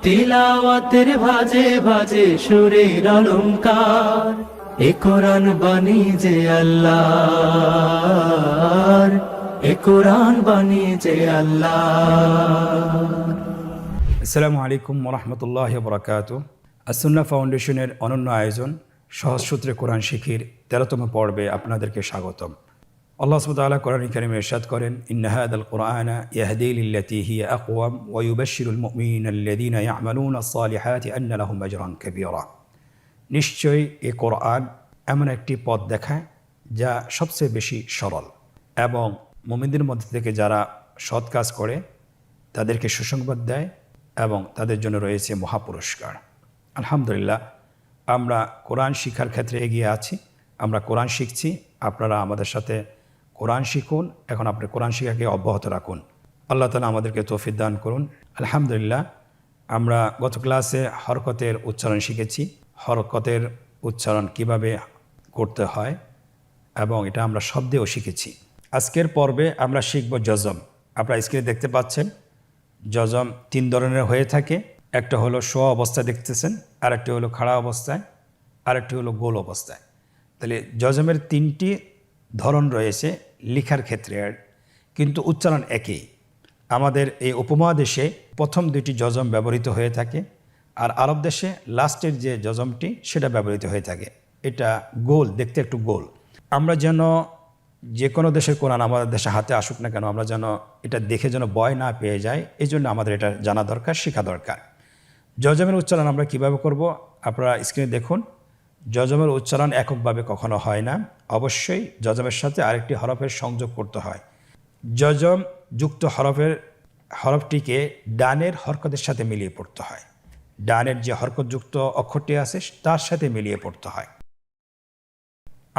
তিলাওয়াতের ভাজে ভাজে সুরের অলংকার, এ কোরআন বাণী যে আল্লাহর, এ কোরআন বাণী যে আল্লাহর। আসসালামু আলাইকুম ওরহমতুল্লাহ বরকাতুহ। আসুন্না ফাউন্ডেশনের অনন্য আয়োজন সহজ সূত্রে কোরআন শিখির 13তম পর্বে আপনাদেরকে স্বাগতম। আল্লাহ সুবহানাহু ওয়া তাআলা কোরআন কারীমে ইরশাদ করেন, ইন্না হাযাল কুরআনা ইয়াহদি লিল্লাতী হিয়া আকওয়াম ওয়া ইউবাশশিরুল মুমিনিনা আল্লাযীনা ইয়া'মালুনাস সালিহাতি আন্না লাহুম আজরান কাবীরা। নিশ্চয়ই এ কোরআন এমন একটি পথ দেখায় যা সবচেয়ে বেশি সরল, এবং মুমিনদের মধ্যে থেকে যারা সৎ কাজ করে তাদেরকে সুসংবাদ দেয় এবং তাদের জন্য রয়েছে মহাপুরস্কার। আলহামদুলিল্লাহ, আমরা কোরআন শিক্ষার ক্ষেত্রে এগিয়ে আছি। আমরা কোরআন শিখছি, আপনারা আমাদের সাথে কোরআন শিখুন। এখন আপনি কোরআন শিক্ষাকে অব্যাহত রাখুন। আল্লাহ তাআলা আমাদেরকে তৌফিক দান করুন। আলহামদুলিল্লাহ, আমরা গত ক্লাসে হরকতের উচ্চারণ শিখেছি। হরকতের উচ্চারণ কিভাবে করতে হয় এবং এটা আমরা শব্দেও শিখেছি। আজকের পর্বে আমরা শিখব জজম। আপনারা স্ক্রিনে দেখতে পাচ্ছেন, জজম 3 ধরনের হয়ে থাকে। একটা হলো শোয়া অবস্থায় দেখতেছেন, আরেকটি হলো খাড়া অবস্থায়, আরেকটি হলো গোল অবস্থায়। তাহলে জজমের 3টি ধরন রয়েছে লেখার ক্ষেত্রে, কিন্তু উচ্চারণ একই। আমাদের এই উপমহাদেশে প্রথম 2টি জজম ব্যবহৃত হয়ে থাকে, আর আরব দেশে লাস্টের যে জজমটি সেটা ব্যবহৃত হয়ে থাকে। এটা গোল, দেখতে একটু গোল। আমরা যেন যে কোনো দেশের কোরআন আমাদের দেশে হাতে আসুক না কেন, আমরা যেন এটা দেখে যেন ভয় না পেয়ে যাই, এই জন্য আমাদের এটা জানা দরকার, শেখা দরকার। জজমের উচ্চারণ আমরা কিভাবে করব আপনারা স্ক্রিনে দেখুন। জজমের উচ্চারণ এককভাবে কখনো হয় না, অবশ্যই জজমের সাথে আরেকটি হরফের সংযোগ করতে হয়। জজম যুক্ত হরফটিকে ডানের হরকতের সাথে মিলিয়ে পড়তে হয়। ডানের যে হরকতযুক্ত অক্ষরটি আছে তার সাথে মিলিয়ে পড়তে হয়।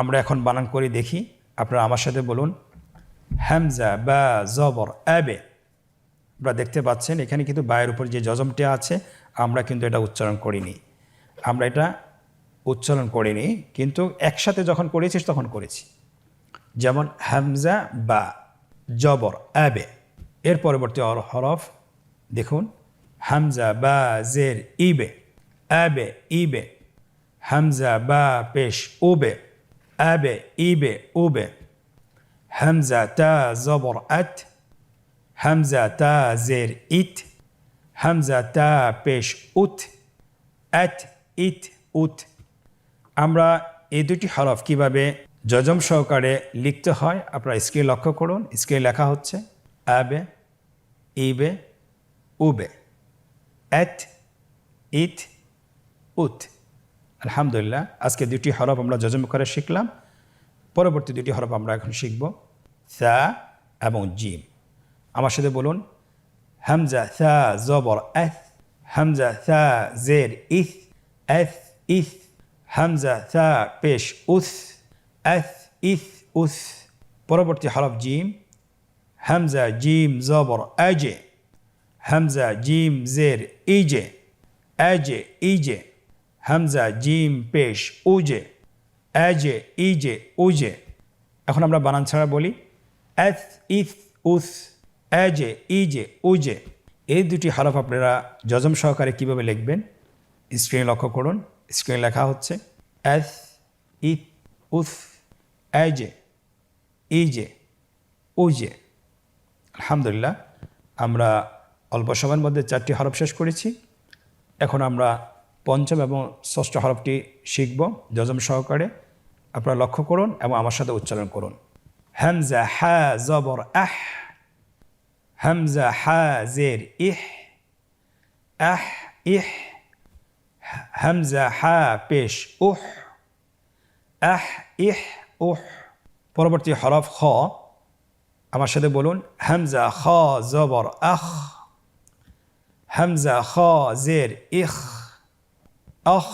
আমরা এখন বানান করে দেখি, আপনারা আমার সাথে বলুন। হামজা বা জবর আবে। আপনারা দেখতে পাচ্ছেন এখানে কিন্তু বায়ের উপর যে জজমটি আছে আমরা কিন্তু এটা উচ্চারণ করিনি। আমরা এটা উচ্চারণ করিনি, কিন্তু একসাথে যখন করেছি তখন করেছি। যেমন হামজা বা জবর আবে। এর পরবর্তী হরফ দেখুন, হামজা বা জের ইবে, আবে ইবে। হামজা বা পেশ উবে, আবে ইবে উবে। হামজা তা জবর আত, হামজা তা জের ইত, হামজা তা পেশ উত, আত ইত উত। আমরা এই 2টি হরফ কিভাবে জজম সহকারে লিখতে হয় আপনারা স্ক্রিনে লক্ষ্য করুন। স্ক্রিনে লেখা হচ্ছে আবে ইবে উবে, আত ইত উত। আলহামদুলিল্লাহ, আজকে 2টি হরফ আমরা জজম করে শিখলাম। পরবর্তী 2টি হরফ আমরা এখন শিখব, সা এবং জিম। আমার সাথে বলুন, হামজা সা জবর আথ, হামজা সা জের ইথ, আথ ইথ। হামজা সা পেশ উস, আথ ইথ উস। পরবর্তী হরফ জিম, হামজা জিম জবর আজে, হামজা জিম জের ইজে, আজে ইজে। হামজা জিম পেশ উজে, আজে ইজে উজে। এখন আমরা বানান ছাড়া বলি, আথ ইথ উস, আজে ইজে উজে। এই 2টি হরফ আপনারা জজম সহকারে কিভাবে লিখবেন স্ক্রিনে লক্ষ্য করুন। স্ক্রিনে লেখা হচ্ছে আথ ইথ উস, আজে ইজে উজে। আলহামদুলিল্লাহ, আমরা অল্প সময়ের মধ্যে 4টি হরফ শেষ করেছি। এখন আমরা 5ম এবং 6ষ্ঠ হরফটি শিখব জজম সহকারে। আপনারা লক্ষ্য করুন এবং আমার সাথে উচ্চারণ করুন। হামজা হা জবর আহ, হামজা হা জের ইহ, আহ ইহ। হামজা হা পেশ উহ, আহ ইহ উহ। পরবর্তী হরফ খ। আমার সাথে বলুন, হামজা খ জবর আখ, হামজা খ জের ইখ, আখ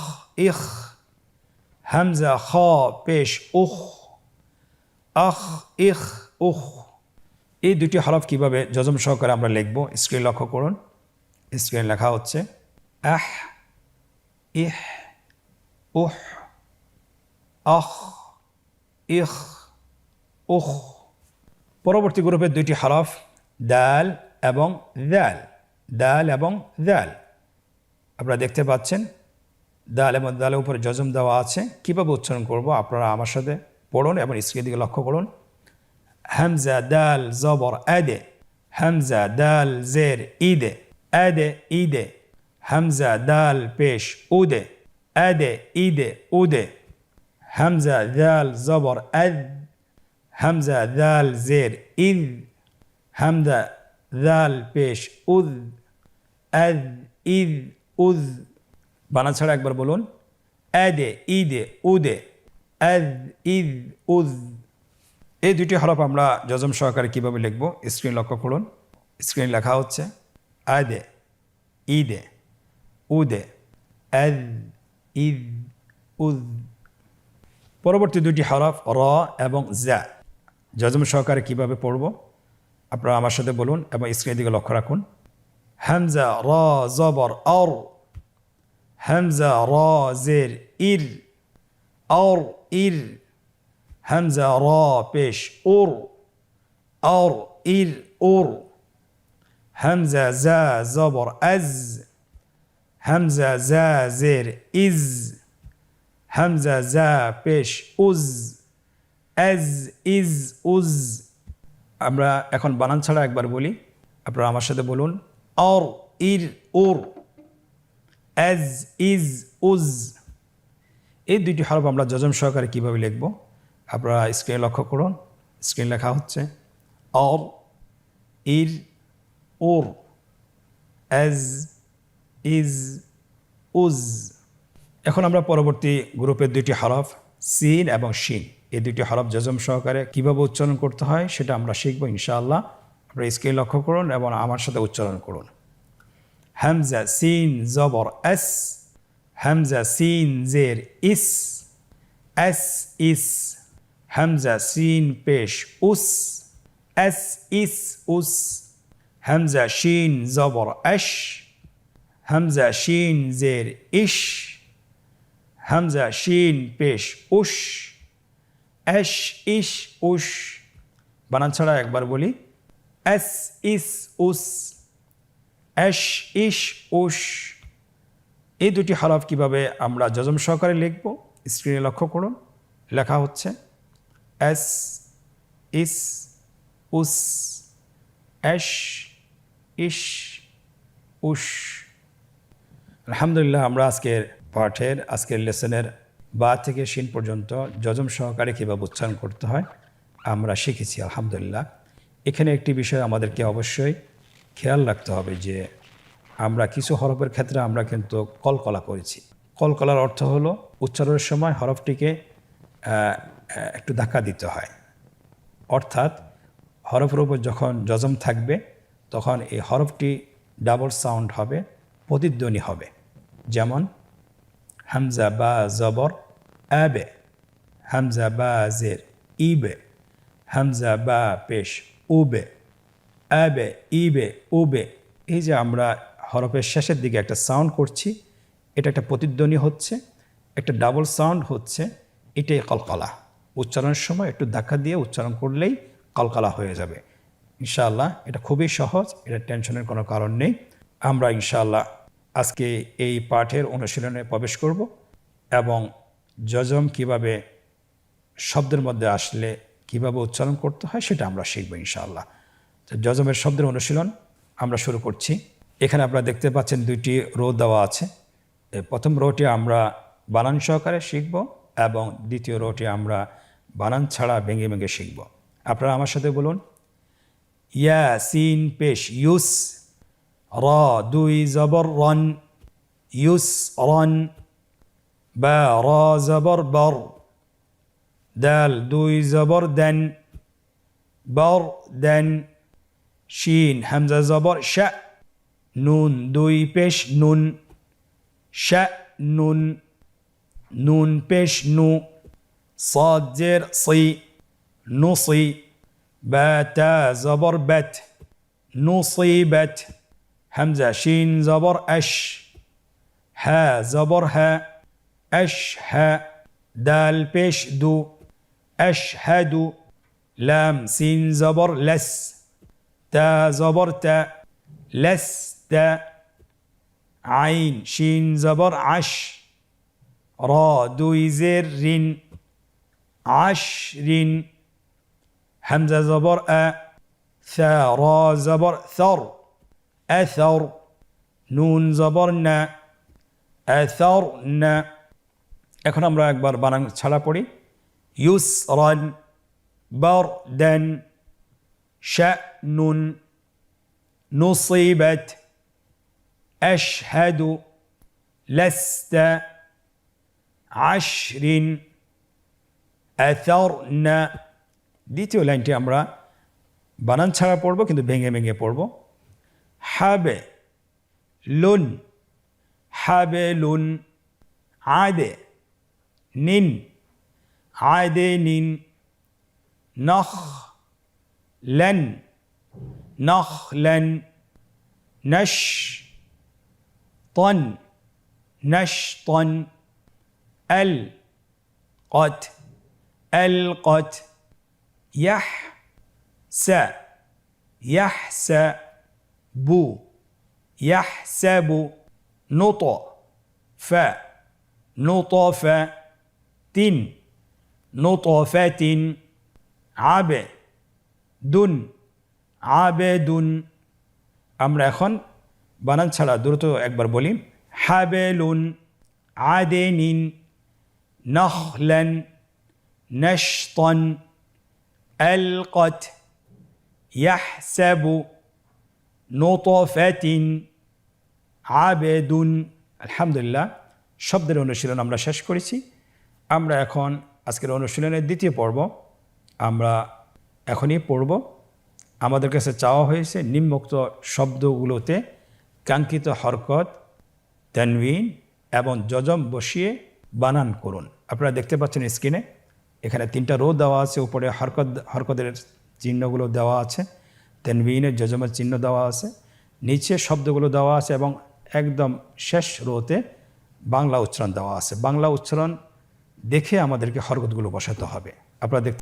ইখ। হামজা খ পেশ উখ, আখ ইখ উখ। এই 2টি হরফ কিভাবে জজম সহকারে আমরা লিখব স্ক্রিনে লক্ষ্য করুন। স্ক্রিনে লেখা হচ্ছে আহ ইহ উহ, আখ ইখ উখ। পরবর্তী গ্রুপের 2টি হরফ দাল এবং দাল, দাল এবং দাল। আপনারা দেখতে পাচ্ছেন দাল এবং দালের উপরে জজম দেওয়া আছে। কীভাবে উচ্চারণ করব আপনারা আমার সাথে পড়ুন এবং স্ক্রিনের দিকে লক্ষ্য করুন। হামজা দাল জবর আদে, হামজা দাল জের ইদে, আদে ইদে, হামজা দাল পেশ উদে, আদে ইদে উদে, হামজা দাল জবর আদ, হামজা দাল জের ইদ, হামজা দাল পেশ উদ, আদ ইদ উদ। বানান ছাড়া একবার বলুন, আদে ইদে উদে, আদ ইদ উদ। এই দুটি হরফ আমরা জজম সহকারে কীভাবে লিখব স্ক্রিন লক্ষ্য করুন। স্ক্রিন লেখা হচ্ছে আদে ইদে উদে, আদ ইদ উদ। পরবর্তী দুটি হরফ র এবং জা জজম সহকারে কীভাবে পড়ব আপনারা আমার সাথে বলুন এবং স্ক্রিনের দিকে লক্ষ্য রাখুন। হামজা র জবর অর, হামজা র জের ইর, অর ইর, হামজা র পেশ উর, অর ইর উর, হামজা জা জবর আজ, হামজা জা জের ইজ, হামজা জা পেশ উজ, আজ ইজ উজ। আমরা এখন বানান ছাড়া একবার বলি, আপনারা আমার সাথে বলুন অর ইর উর, আজ ইজ উজ। এই দুইটি হরফ আমরা জজম সহকারে কীভাবে লিখব আপনারা স্ক্রিনে লক্ষ্য করুন। স্ক্রিন লেখা হচ্ছে অর ইর উর, আজ ইজ উজ। এখন আমরা পরবর্তী গ্রুপের দুইটি হরফ সিন এবং শিন, এই দুইটি হরফ জজম সহকারে কীভাবে উচ্চারণ করতে হয় সেটা আমরা শিখব ইনশাআল্লাহ। আপনারা স্ক্রিন লক্ষ্য করুন এবং আমার সাথে উচ্চারণ করুন। হামজা সিন জবর এস, হামজা সিন জের ইস, এস ইস, হামজা সিন পেশ উস, এস ইস উস, হামজা শিন জবর এশ, হামজা শিন জের ইশ, হামজা শিন পেশ উশ, এশ ইশ উশ। বানান ছাড়া একবার বলি, এস ইস উস, এশ ইশ উশ। এই দুটি হরফ কিভাবে আমরা জজম সহকারে লিখব স্ক্রিনে লক্ষ্য করুন। লেখা হচ্ছে এস ইস উস, এশ ইশ উশ। আলহামদুলিল্লাহ, আমরা আজকের লেসনের বা থেকে শিন পর্যন্ত জজম সহকারে কীভাবে উচ্চারণ করতে হয় আমরা শিখেছি আলহামদুলিল্লাহ। এখানে একটি বিষয় আমাদেরকে অবশ্যই খেয়াল রাখতে হবে যে আমরা কিছু হরফের ক্ষেত্রে আমরা কিন্তু কলকলা করেছি। কলকলার অর্থ হলো উচ্চারণের সময় হরফটিকে একটু ধাক্কা দিতে হয়, অর্থাৎ হরফের উপর যখন জজম থাকবে তখন এই হরফটি ডাবল সাউন্ড হবে, প্রতিধ্বনি হবে। যেমন হামজা বা জবর আবে, হামজা বা জের ইবে, হামজা বা পেশ উবে, আবে ইবে উবে। এই যে আমরা হরফের শেষের দিকে একটা সাউন্ড করছি, এটা একটা প্রতিধ্বনি হচ্ছে, একটা ডাবল সাউন্ড হচ্ছে, এটাই কলকলা। উচ্চারণের সময় একটু ধাক্কা দিয়ে উচ্চারণ করলেই কলকলা হয়ে যাবে ইনশাআল্লাহ। এটা খুবই সহজ, এটা টেনশনের কোনো কারণ নেই। আমরা ইনশাআল্লাহ আজকে এই পাঠের অনুশীলনে প্রবেশ করব এবং জজম কিভাবে শব্দের মধ্যে আসলে কিভাবে উচ্চারণ করতে হয় সেটা আমরা শিখব ইনশাআল্লাহ। তো জজমের শব্দের অনুশীলন আমরা শুরু করছি। এখানে আপনারা দেখতে পাচ্ছেন দুইটি রো দেওয়া আছে। প্রথম রোটি আমরা বানান সহকারে শিখব এবং দ্বিতীয় রোটি আমরা বানান ছাড়া ভেঙে ভেঙে শিখব। আপনারা আমার সাথে বলুন, ইয়া সিন পেশ ইউস, র দুই জবর রন, ইউস রন, বা র জবর বর, দাল দুই জবর দেন, বর দেন, শিন হামজা জবর শা, নুন দুই পেশ নুন, শা নুন, নুন পেশ নু, صاد জের সি, নুসি, বা তা জবর বেত, নুসিবাত, হামজা শিন জবর আশ, হা জবর হা, আশ হা, দাল পেশ দু, আশহাদু, লাম সিন জবর লস, তা জবর তা, লসতা, আইন শিন জবর আশ র দুই জের রিন আশ রিন হামজা জবর আ থা র জবর থর আথর নুন জবর না আথর না। এখন আমরা একবার বানান ছাড়া পড়ি ইউসরান বারদান শা'নুন নুসিবাত আশহাদু লাস্তা আশরিন আথরনা। দ্বিতীয় লাইনটি আমরা বানান ছাড়া পড়ব কিন্তু ভেঙে ভেঙে পড়ব হাবে লুন হাবে লুন আদে নিন আদে নিন নখ লেন নখ লেন নশ তন নশ তন এল কত এল কত ইয়াহ সা ইয়াহ সা বু ইয়াহ সাবু নুত ফা নুতফ তিন নুতফাতিন আবে দুন আবেদুন। আমরা এখন বানান ছাড়া দ্রুত একবার বলি হাবেলুন আদেনিন নখলান নশতন আলকত ইয়াহসাবু নুতফাতিন আবেদুন। আলহামদুলিল্লাহ, শব্দের অনুশীলন আমরা শেষ করেছি। আমরা এখন আজকের অনুশীলনের দ্বিতীয় পর্ব আমরা এখনই পড়ব। আমাদের কাছে চাওয়া হয়েছে নিম্নোক্ত শব্দগুলোতে কাঙ্ক্ষিত হরকত তানবিন এবং জজম বসিয়ে বানান করুন। আপনারা দেখতে পাচ্ছেন স্ক্রিনে এখানে 3টা রো দেওয়া আছে, উপরে হরকতের চিহ্নগুলো দেওয়া আছে, তানবিনের জজমের চিহ্ন দেওয়া আছে, নিচে শব্দগুলো দেওয়া আছে এবং একদম শেষ রোতে বাংলা উচ্চারণ দেওয়া আছে। বাংলা উচ্চারণ দেখে আমাদেরকে হরকতগুলো বসাতে হবে। আপনারা দেখতে